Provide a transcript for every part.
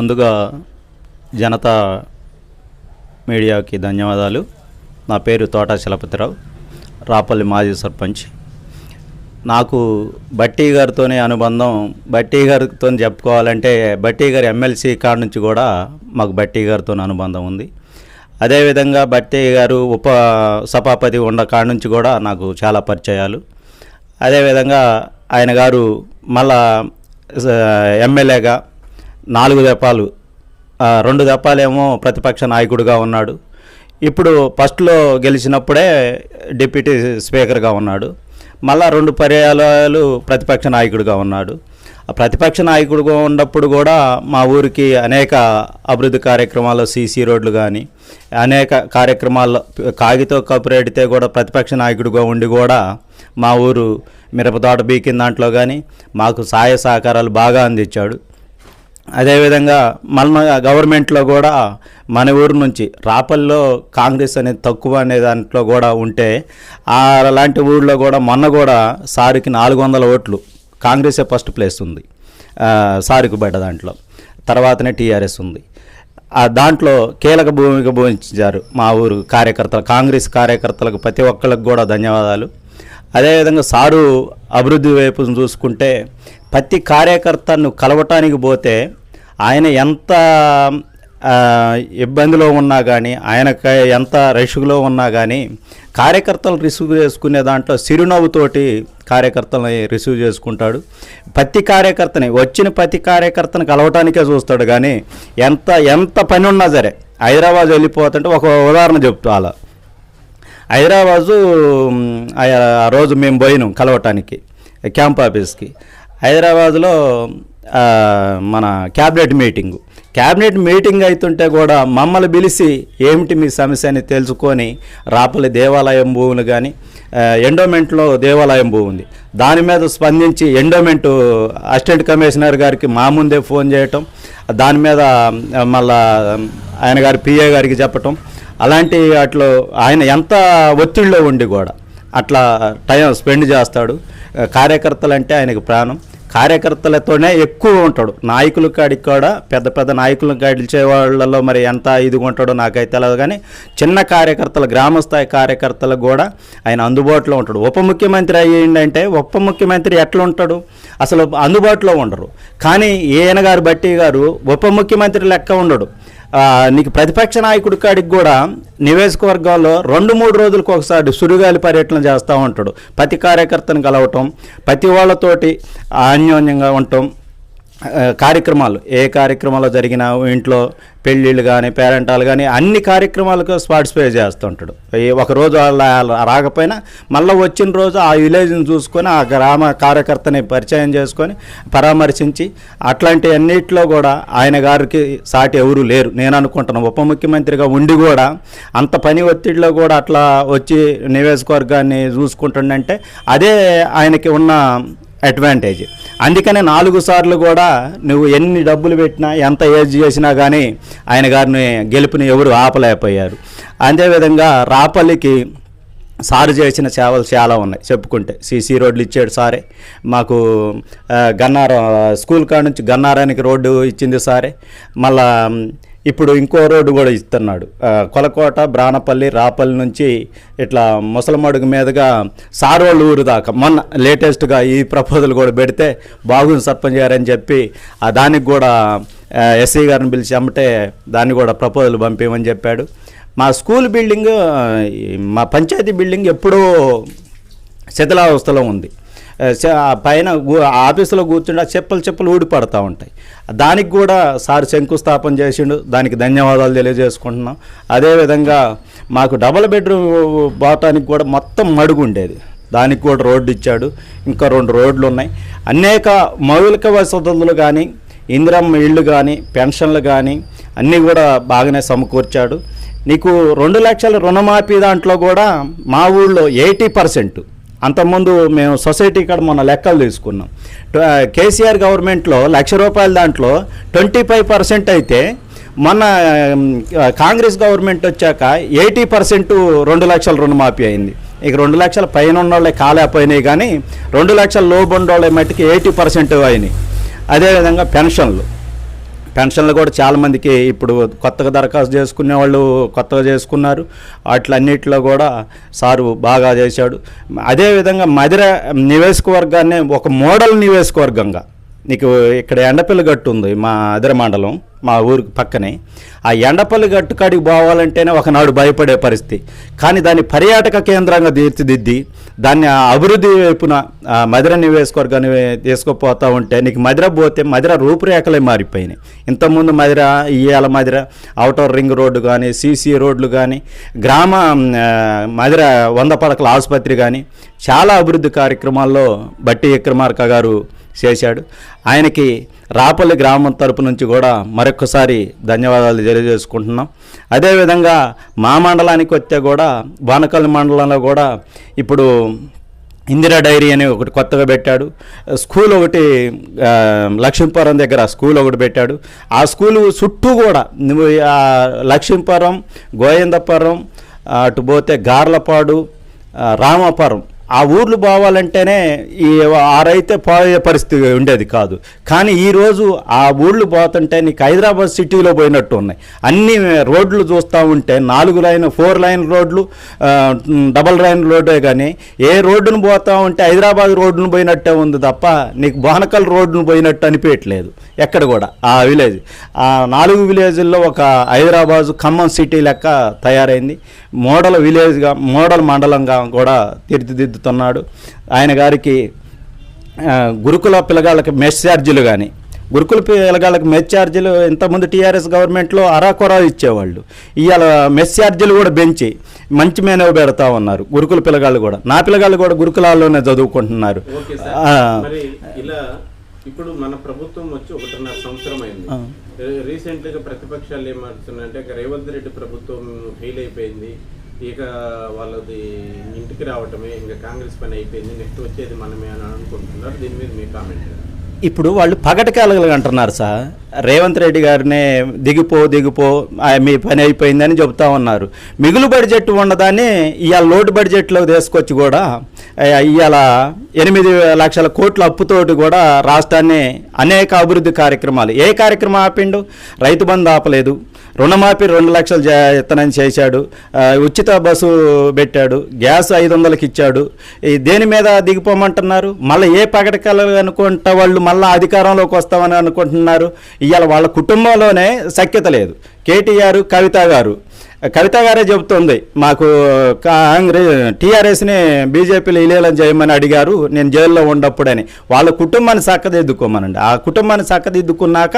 ముందుగా జనతా మీడియాకి ధన్యవాదాలు. నా పేరు తోట చలపతిరావు, రాపల్లి మాజీ సర్పంచ్. నాకు బట్టి గారితోనే అనుబంధం. బట్టి గారితో చెప్పుకోవాలంటే బట్టి గారి ఎమ్మెల్సీ కాడ నుంచి కూడా మాకు బట్టి గారితో అనుబంధం ఉంది. అదేవిధంగా బట్టి గారు ఉప సభాపతి ఉన్న కాడ నుంచి కూడా నాకు చాలా పరిచయాలు. అదేవిధంగా ఆయన గారు మళ్ళా ఎమ్మెల్యేగా 4 దఫాలు, 2 దఫాలేమో ప్రతిపక్ష నాయకుడిగా ఉన్నాడు. ఇప్పుడు ఫస్ట్లో గెలిచినప్పుడే డిప్యూటీ స్పీకర్గా ఉన్నాడు. మళ్ళా 2 పర్యాయాలు ప్రతిపక్ష నాయకుడిగా ఉన్నాడు. ఆ ప్రతిపక్ష నాయకుడిగా ఉన్నప్పుడు కూడా మా ఊరికి అనేక అభివృద్ధి కార్యక్రమాలు, సీసీ రోడ్లు కానీ అనేక కార్యక్రమాల్లో కాగితో కప్పురెడితే కూడా ప్రతిపక్ష నాయకుడిగా ఉండి కూడా మా ఊరు మిరపతోట బీకిన దాంట్లో కానీ మాకు సహాయ సహకారాలు బాగా అందించాడు. అదేవిధంగా మన గవర్నమెంట్లో కూడా మన ఊరు నుంచి రాపల్లో కాంగ్రెస్ అనేది తక్కువ అనే దాంట్లో కూడా ఉంటే అలాంటి ఊళ్ళో కూడా మొన్న కూడా సారుకి 400 ఓట్లు, కాంగ్రెసే ఫస్ట్ ప్లేస్ ఉంది సారుకు బయట దాంట్లో, తర్వాతనే టీఆర్ఎస్ ఉంది. దాంట్లో కీలక భూమిక పోషించారు మా ఊరు కార్యకర్తలు, కాంగ్రెస్ కార్యకర్తలకు ప్రతి ఒక్కరికి కూడా ధన్యవాదాలు. అదేవిధంగా సారు అభివృద్ధి వైపు చూసుకుంటే ప్రతి కార్యకర్తను కలవటానికి పోతే ఆయన ఎంత ఇబ్బందిలో ఉన్నా కానీ, ఆయనకు ఎంత రష్లో ఉన్నా కానీ కార్యకర్తలు రిసీవ్ చేసుకునే దాంట్లో చిరునవ్వుతోటి కార్యకర్తలని రిసీవ్ చేసుకుంటాడు. ప్రతి కార్యకర్తని కలవటానికే చూస్తాడు. కానీ ఎంత పని ఉన్నా సరే హైదరాబాద్ వెళ్ళిపోతుంటే ఒక ఉదాహరణ చెప్తా. అలా హైదరాబాదు ఆ రోజు మేము పోయినాం కలవటానికి క్యాంప్ ఆఫీస్కి. హైదరాబాదులో మన క్యాబినెట్ మీటింగ్ అవుతుంటే కూడా మమ్మల్ని పిలిచి ఏమిటి మీ సమస్య అని తెలుసుకొని రాపల్లి దేవాలయం భూములు కానీ ఎండోమెంట్లో దేవాలయం భూమి ఉంది, దాని మీద స్పందించి ఎండోమెంట్ అసిస్టెంట్ కమిషనర్ గారికి మా ముందే ఫోన్ చేయటం, దాని మీద మళ్ళా ఆయన గారి పిఏ గారికి చెప్పటం, అలాంటి వాటిలో ఆయన ఎంత ఒత్తిడిలో ఉండి కూడా అట్లా టైం స్పెండ్ చేస్తాడు. కార్యకర్తలు అంటే ఆయనకు ప్రాణం. కార్యకర్తలతోనే ఎక్కువ ఉంటాడు. నాయకుల కాడికి కూడా పెద్ద నాయకులను గడిచే వాళ్ళలో మరి ఎంత ఇదిగా ఉంటాడో నాకైతే తెలియదు. కానీ చిన్న కార్యకర్తలు, గ్రామస్థాయి కార్యకర్తలకు కూడా ఆయన అందుబాటులో ఉంటాడు. ఉప ముఖ్యమంత్రి అయ్యిందంటే ఉప ముఖ్యమంత్రి ఎట్లా ఉంటాడు, అసలు అందుబాటులో ఉండరు. కానీ ఈయన గారు బట్టి గారు ఉప ముఖ్యమంత్రి లెక్క ఉండడు. నీకు ప్రతిపక్ష నాయకుడి కాడికి కూడా నియోజకవర్గాల్లో 2-3 రోజులకు ఒకసారి సుడిగాలి పర్యటన చేస్తూ ఉంటాడు. ప్రతి కార్యకర్తను కలవటం, ప్రతి వాళ్ళతోటి అన్యోన్యంగా ఉండటం, కార్యక్రమాలు ఏ కార్యక్రమాలు జరిగినా ఇంట్లో పెళ్ళిళ్ళు కానీ పేరెంటాలు కానీ అన్ని కార్యక్రమాలకు పార్టిసిపేట్ చేస్తూ ఉంటాడు. ఒకరోజు రాకపోయినా మళ్ళీ వచ్చిన రోజు ఆ విలేజ్ని చూసుకొని ఆ గ్రామ కార్యకర్తని పరిచయం చేసుకొని పరామర్శించి అట్లాంటి అన్నిటిలో కూడా ఆయన గారికి సాటి ఎవరు లేరు నేను అనుకుంటున్నాను. ఉప ముఖ్యమంత్రిగా ఉండి కూడా అంత పని ఒత్తిడిలో కూడా అట్లా వచ్చి నియోజకవర్గాన్ని చూసుకుంటుండంటే అదే ఆయనకి ఉన్న అడ్వాంటేజ్. అందుకనే 4 సార్లు కూడా నువ్వు ఎన్ని డబ్బులు పెట్టినా ఎంత ఏజ్ చేసినా కానీ ఆయన గారిని గెలుపుని ఎవరు ఆపలేకపోయారు. అదేవిధంగా రాపల్లికి సారు చేసిన సేవలు చాలా ఉన్నాయి చెప్పుకుంటే. సీసీ రోడ్లు ఇచ్చాడు సారే, మాకు గన్నారం స్కూల్ కాడ నుంచి గన్నారానికి రోడ్డు ఇచ్చింది సారే. మళ్ళా ఇప్పుడు ఇంకో రోడ్డు కూడా ఇస్తున్నాడు, కొలకోట బ్రానపల్లి రాపల్లి నుంచి ఇట్లా ముసలమడుగు మీదుగా సారోళ్ళ ఊరు దాకా. మొన్న లేటెస్ట్గా ఈ ప్రపోజల్ కూడా పెడితే బాగుంది సర్పంచ్ గారు అని చెప్పి దానికి కూడా ఎస్సీ గారిని పిలిచి అమ్మటే దాన్ని కూడా ప్రపోజల్ పంపించమని చెప్పాడు. మా స్కూల్ బిల్డింగ్, మా పంచాయతీ బిల్డింగ్ ఎప్పుడూ శిథిలావస్థలో ఉంది. పైన ఆఫీసులో కూర్చుంటే చెప్పులు ఊడిపడతా ఉంటాయి. దానికి కూడా సార్ శంకుస్థాపన చేసిండు, దానికి ధన్యవాదాలు తెలియజేసుకుంటున్నాం. అదేవిధంగా మాకు డబుల్ బెడ్రూమ్ పోవటానికి కూడా మొత్తం మడుగు ఉండేది, దానికి కూడా రోడ్డు ఇచ్చాడు. ఇంకా 2 రోడ్లు ఉన్నాయి. అనేక మౌలిక వసతులు కానీ ఇందిరమ్మ ఇళ్ళు కానీ పెన్షన్లు కానీ అన్నీ కూడా బాగానే సమకూర్చాడు. నీకు 2 లక్షల రుణమాఫీ దాంట్లో కూడా మా ఊళ్ళో 80%. అంతకుముందు మేము సొసైటీ కాడ మొన్న లెక్కలు తీసుకున్నాం. కేసీఆర్ గవర్నమెంట్లో ₹1,00,000 దాంట్లో 25% అయితే మొన్న కాంగ్రెస్ గవర్నమెంట్ వచ్చాక 80% 2 లక్షల రుణమాఫీ అయింది. ఇక 2 లక్షల పైన ఉన్నోళ్ళే కాలేకపోయినాయి, కానీ 2 లక్షల లోపు ఉన్నోళ్ళే మట్టికి 80% అయినాయి. అదేవిధంగా పెన్షన్లు పెన్షన్లు కూడా చాలామందికి ఇప్పుడు కొత్తగా దరఖాస్తు చేసుకునే వాళ్ళు కొత్తగా చేసుకున్నారు. వాటిలన్నిటిలో కూడా సారు బాగా చేశాడు. అదేవిధంగా మధిర నియోజకవర్గాన్ని ఒక మోడల్ నియోజకవర్గంగా, నీకు ఇక్కడ ఎండపల్లి గట్టు ఉంది మా అదిర మండలం, మా ఊరికి పక్కనే. ఆ ఎండపల్లి గట్టు కాడికి పోవాలంటేనే ఒకనాడు భయపడే పరిస్థితి. కానీ దాన్ని పర్యాటక కేంద్రంగా తీర్చిదిద్ది దాన్ని అభివృద్ధి వైపున మధిర నియోజకవర్గాన్ని తీసుకుపోతూ ఉంటే నీకు మధిర పోతే మధిర రూపురేఖలే మారిపోయినాయి. ఇంతకుముందు మధిర, ఇయ్యాల మధిర ఔటర్ రింగ్ రోడ్డు కానీ, సీసీ రోడ్లు కానీ, గ్రామ మధిర 100 పడకల ఆసుపత్రి కానీ చాలా అభివృద్ధి కార్యక్రమాల్లో బట్టి విక్రమార్క గారు చేశాడు. ఆయనకి రాపల్లి గ్రామం తరపు నుంచి కూడా మరొకసారి ధన్యవాదాలు తెలియజేసుకుంటున్నాం. అదేవిధంగా మా మండలానికి వస్తే కూడా బానకల్ మండలంలో కూడా ఇప్పుడు ఇందిరా డైరీ అని ఒకటి కొత్తగా పెట్టాడు. స్కూల్ ఒకటి లక్ష్మీపురం దగ్గర స్కూల్ ఒకటి పెట్టాడు. ఆ స్కూలు చుట్టూ కూడా లక్ష్మీపురం, గోవిందపురం, అటు పోతే గార్లపాడు, రామాపురం ఆ ఊర్లు పోవాలంటేనే ఈ ఆరైతే పోయే పరిస్థితి ఉండేది కాదు. కానీ ఈరోజు ఆ ఊళ్ళు పోతుంటే నీకు హైదరాబాద్ సిటీలో పోయినట్టు ఉన్నాయి. అన్ని రోడ్లు చూస్తూ ఉంటే 4 లైన్ 4 లైన్ రోడ్లు, డబల్ లైన్ రోడ్డే, కానీ ఏ రోడ్డును పోతూ ఉంటే హైదరాబాద్ రోడ్డును పోయినట్టే ఉంది తప్ప నీకు బోనకల్ రోడ్డును పోయినట్టు అనిపించట్లేదు ఎక్కడ కూడా. ఆ విలేజ్, ఆ 4 విలేజ్ల్లో ఒక హైదరాబాద్ ఖమ్మం సిటీ లెక్క తయారైంది. మోడల్ విలేజ్గా, మోడల్ మండలంగా కూడా తీర్చిదిద్దుతున్నాడు. ఆయన గారికి గురుకుల పిల్లగాళ్ళకి మెస్ ఛార్జీలు కానీ, గురుకుల పిల్లగాళ్ళకి మెస్ ఛార్జీలు ఇంతకుముందు టీఆర్ఎస్ గవర్నమెంట్లో అరాకొరా ఇచ్చేవాళ్ళు. ఇవాళ మెస్ ఛార్జీలు కూడా పెంచి మంచి మేనవ పెడతా ఉన్నారు. గురుకుల పిల్లగాళ్ళు కూడా, నా పిల్లగాళ్ళు కూడా గురుకులాల్లోనే చదువుకుంటున్నారు. ఇప్పుడు మన ప్రభుత్వం వచ్చి 1.5 సంవత్సరం అయింది. రీసెంట్లీగా ప్రతిపక్షాలు ఏమంటున్నాయంటే రేవంత్ రెడ్డి ప్రభుత్వం ఫెయిల్ అయిపోయింది, ఇక వాళ్ళది ఇంటికి రావటమే, ఇంకా కాంగ్రెస్ పని అయిపోయింది, నెక్స్ట్ వచ్చేది మనమే అని అనుకుంటున్నారు. దీని మీద మీ కామెంట్. ఇప్పుడు వాళ్ళు పగటకాలు అంటున్నారు సార్. రేవంత్ రెడ్డి గారినే దిగిపో మీ పని అయిపోయిందని చెబుతా ఉన్నారు. మిగులు బడ్జెట్ ఉండదాన్ని ఇవాళ లోటు బడ్జెట్లో తీసుకొచ్చి కూడా ఇవాళ 8 లక్షల కోట్ల అప్పుతోటి కూడా రాష్ట్రాన్ని అనేక అభివృద్ధి కార్యక్రమాలు, ఏ కార్యక్రమం ఆపిండు? రైతు బంధు ఆపలేదు, రుణమాఫీ 2 లక్షలు ఎత్తనని చేశాడు, ఉచిత బస్సు పెట్టాడు, గ్యాస్ 500కి ఇచ్చాడు. దేని మీద దిగిపోమంటున్నారు? మళ్ళీ ఏ పగటకాలు అనుకుంటా వాళ్ళు మళ్ళీ అధికారంలోకి వస్తామని అనుకుంటున్నారు. ఇవాళ వాళ్ళ కుటుంబంలోనే సఖ్యత లేదు. కేటీఆర్, కవిత గారే చెబుతుంది, మాకు టీఆర్ఎస్ని బీజేపీలో ఇలేలం చేయమని అడిగారు నేను జైల్లో ఉన్నప్పుడని. వాళ్ళ కుటుంబాన్ని చక్కదిద్దుకోమనండి. ఆ కుటుంబాన్ని చక్కదిద్దుకున్నాక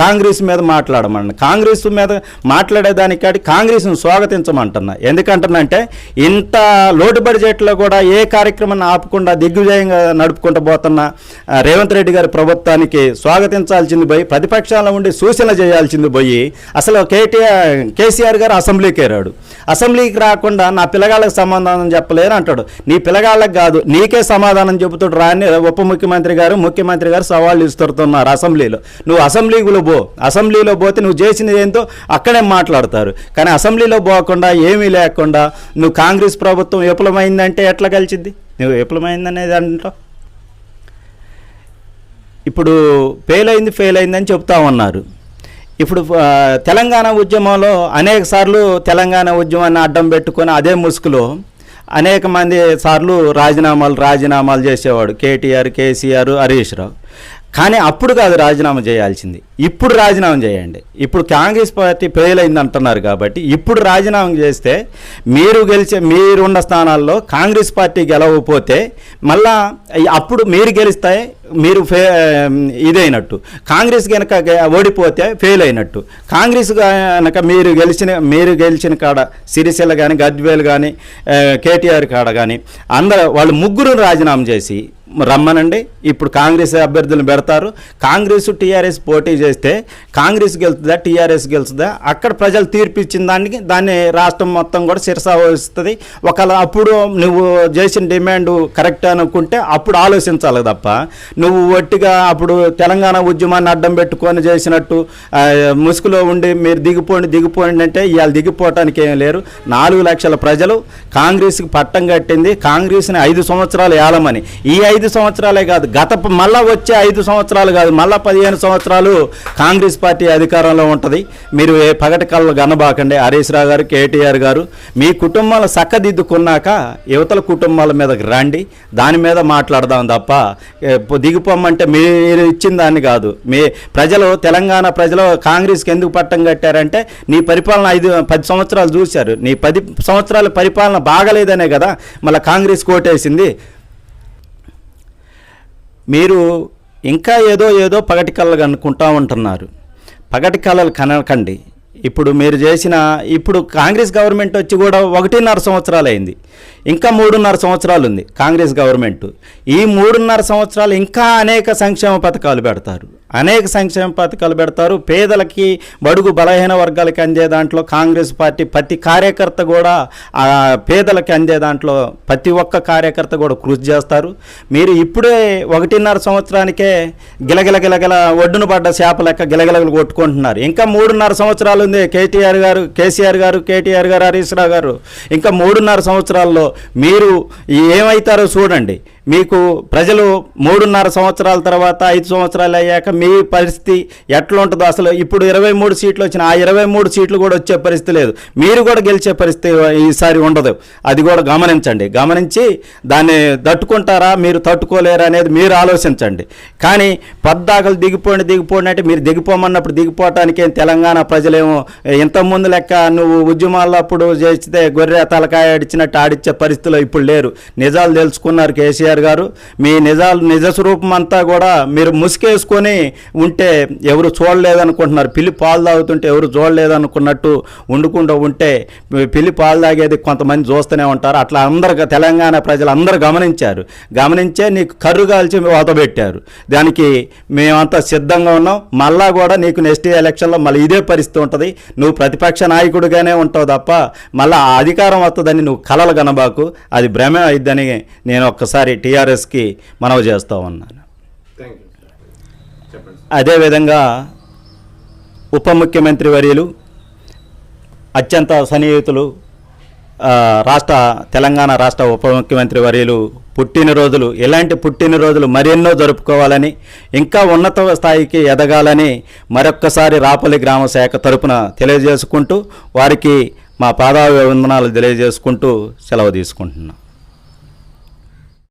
కాంగ్రెస్ మీద మాట్లాడమనండి. కాంగ్రెస్ మీద మాట్లాడేదానికాడి కాంగ్రెస్ను స్వాగతించమంటున్నా. ఎందుకంటున్నంటే ఇంత లోటు బడ్జెట్లో కూడా ఏ కార్యక్రమాన్ని ఆపకుండా దిగ్విజయంగా నడుపుకుంటూ పోతున్న రేవంత్ రెడ్డి గారి ప్రభుత్వానికి స్వాగతించాల్సింది పోయి, ప్రతిపక్షాల ఉండి సూచనలు చేయాల్సింది పోయి, అసలు కేసీఆర్ గారు అసెంబ్లీకి రాడు. అసెంబ్లీకి రాకుండా నా పిల్లగాళ్ళకి సమాధానం చెప్పలేరు అంటాడు. నీ పిల్లగాళ్ళకి కాదు, నీకే సమాధానం చెబుతాడు రాని ఉప ముఖ్యమంత్రి గారు, ముఖ్యమంత్రి గారు సవాళ్ళు ఇస్తున్నారు అసెంబ్లీలో. నువ్వు అసెంబ్లీలో పోతే నువ్వు చేసినది ఏంటో అక్కడే మాట్లాడతారు. కానీ అసెంబ్లీలో పోకుండా ఏమీ లేకుండా నువ్వు కాంగ్రెస్ ప్రభుత్వం విఫలమైందంటే ఎట్లా కలిసిద్ది? నువ్వు విఫలమైందనేది అంటావు. ఇప్పుడు ఫెయిల్ అయిందని చెప్తా ఉన్నారు. ఇప్పుడు తెలంగాణ ఉద్యమంలో అనేక సార్లు తెలంగాణ ఉద్యమాన్ని అడ్డం పెట్టుకొని అదే ముసుగులో అనేక మంది సార్లు రాజీనామాలు చేసేవాడు కేటీఆర్, కేసీఆర్, హరీష్ రావు. కానీ అప్పుడు కాదు రాజీనామా చేయాల్సింది, ఇప్పుడు రాజీనామా చేయండి. ఇప్పుడు కాంగ్రెస్ పార్టీ ఫెయిల్ అయింది అంటున్నారు కాబట్టి ఇప్పుడు రాజీనామా చేస్తే మీరున్న స్థానాల్లో కాంగ్రెస్ పార్టీ గెలవకపోతే మళ్ళా అప్పుడు మీరు గెలిస్తే మీరు ఇదైనట్టు, కాంగ్రెస్ కనుక ఓడిపోతే ఫెయిల్ అయినట్టు. కాంగ్రెస్ కనుక మీరు గెలిచిన కాడ సిరిసిల్ల కానీ, గద్వేలు కానీ, కేటీఆర్ కాడ కానీ అందరూ వాళ్ళు ముగ్గురు రాజీనామా చేసి రమ్మనండి. ఇప్పుడు కాంగ్రెస్ అభ్యర్థులను పెడతారు. కాంగ్రెస్ టీఆర్ఎస్ పోటీ చేస్తే కాంగ్రెస్ గెలుస్తుందా, టీఆర్ఎస్ గెలుస్తుందా? అక్కడ ప్రజలు తీర్పు ఇచ్చిన దాన్ని రాష్ట్రం మొత్తం కూడా శిరసావహిస్తుంది. ఒకవేళ అప్పుడు నువ్వు చేసిన డిమాండ్ కరెక్ట్ అనుకుంటే అప్పుడు ఆలోచించాలి తప్ప నువ్వు ఒట్టిగా అప్పుడు తెలంగాణ ఉద్యమాన్ని అడ్డం పెట్టుకొని చేసినట్టు ముసుగులో ఉండి మీరు దిగిపోండి అంటే ఇవాళ దిగిపోవటానికి ఏం లేరు. 4 లక్షల ప్రజలు కాంగ్రెస్కి పట్టం కట్టింది, కాంగ్రెస్ని 5 సంవత్సరాలు ఏలమని. ఈ 5 సంవత్సరాలే కాదు, మళ్ళా వచ్చే 5 సంవత్సరాలు కాదు, మళ్ళా 15 సంవత్సరాలు కాంగ్రెస్ పార్టీ అధికారంలో ఉంటుంది. మీరు పగటి కళ్ళు గనబాకండి. హరీష్ రావు గారు, కేటీఆర్ గారు, మీ కుటుంబాలు చక్కదిద్దుకున్నాక యువతల కుటుంబాల మీదకి రండి, దాని మీద మాట్లాడదాం తప్ప దిగిపోమంటే మీరు ఇచ్చిన దాన్ని కాదు. మీ ప్రజలు, తెలంగాణ ప్రజలు కాంగ్రెస్కి ఎందుకు పట్టం కట్టారంటే నీ పరిపాలన 10 సంవత్సరాలు చూశారు. నీ 10 సంవత్సరాల పరిపాలన బాగలేదనే కదా మళ్ళీ కాంగ్రెస్ కోటేసింది. మీరు ఇంకా ఏదో పగటి కళ్ళగా అనుకుంటా ఉంటున్నారు. పగటి కళలు కనకండి. ఇప్పుడు మీరు ఇప్పుడు కాంగ్రెస్ గవర్నమెంట్ వచ్చి కూడా 1.5 సంవత్సరాలు అయింది. ఇంకా 3.5 సంవత్సరాలు ఉంది కాంగ్రెస్ గవర్నమెంట్. ఈ 3.5 సంవత్సరాలు ఇంకా అనేక సంక్షేమ పథకాలు పెడతారు. పేదలకి, బడుగు బలహీన వర్గాలకి అందే దాంట్లో కాంగ్రెస్ పార్టీ ప్రతి కార్యకర్త కూడా పేదలకి అందే దాంట్లో ప్రతి ఒక్క కార్యకర్త కూడా కృషి చేస్తారు. మీరు ఇప్పుడే 1.5 సంవత్సరానికే గిలగిల ఒడ్డున పడ్డ చేప లెక్క గిలగిలలు కొట్టుకుంటున్నారు. ఇంకా 3.5 సంవత్సరాలు ఉంది. కేసీఆర్ గారు, హరీష్ రావు గారు, ఇంకా 3.5 సంవత్సరాల్లో మీరు ఏమవుతారో చూడండి. మీకు ప్రజలు 3.5 సంవత్సరాల తర్వాత 5 సంవత్సరాలు అయ్యాక మీ పరిస్థితి ఎట్లా ఉంటుందో అసలు. ఇప్పుడు 23 సీట్లు వచ్చిన ఆ 23 సీట్లు కూడా వచ్చే పరిస్థితి లేదు. మీరు కూడా గెలిచే పరిస్థితి ఈసారి ఉండదు. అది కూడా గమనించి దాన్ని తట్టుకుంటారా, మీరు తట్టుకోలేరా అనేది మీరు ఆలోచించండి. కానీ పద్దాకలు దిగిపోండి అంటే మీరు దిగిపోమన్నప్పుడు దిగిపోవటానికి తెలంగాణ ప్రజలేమో ఇంతకుముందు లెక్క నువ్వు ఉద్యమాల్లో అప్పుడు చేస్తే గొర్రె తలకాయ ఆడిచ్చినట్టు ఆడిచ్చే పరిస్థితిలో ఇప్పుడు లేరు. నిజాలు తెలుసుకున్నారు కేసీఆర్ గారు. మీ నిజ స్వరూపం అంతా కూడా మీరు ముసుకేసుకొని ఉంటే ఎవరు చూడలేదనుకుంటున్నారు. పిల్లి పాలు తాగుతుంటే ఎవరు చూడలేదనుకున్నట్టు వండుకుంటూ ఉంటే పిల్లి పాలు తాగేది కొంతమంది చూస్తూనే ఉంటారు. అట్లా తెలంగాణ ప్రజలు అందరూ గమనించే నీకు కర్రు కాల్చి ఓతబెట్టారు. దానికి మేమంతా సిద్ధంగా ఉన్నాం. మళ్ళా కూడా నీకు నెక్స్ట్ ఎలక్షన్లో మళ్ళీ ఇదే పరిస్థితి ఉంటుంది. నువ్వు ప్రతిపక్ష నాయకుడిగానే ఉంటావు తప్ప మళ్ళీ అధికారం వస్తుందని నువ్వు కలలు కనబాకు. అది భ్రమే అయిద్దని నేను ఒక్కసారి టీఆర్ఎస్కి మనవి చేస్తూ ఉన్నాను. అదేవిధంగా ఉప ముఖ్యమంత్రి వర్యులు, అత్యంత సన్నిహితులు, తెలంగాణ రాష్ట్ర ఉప ముఖ్యమంత్రి వర్యులు పుట్టినరోజులు, ఇలాంటి పుట్టినరోజులు మరెన్నో జరుపుకోవాలని, ఇంకా ఉన్నత స్థాయికి ఎదగాలని మరొక్కసారి రాపల్లి గ్రామ శాఖ తరపున తెలియజేసుకుంటూ వారికి మా పాదాభివందనాలు తెలియజేసుకుంటూ సెలవు తీసుకుంటున్నాం.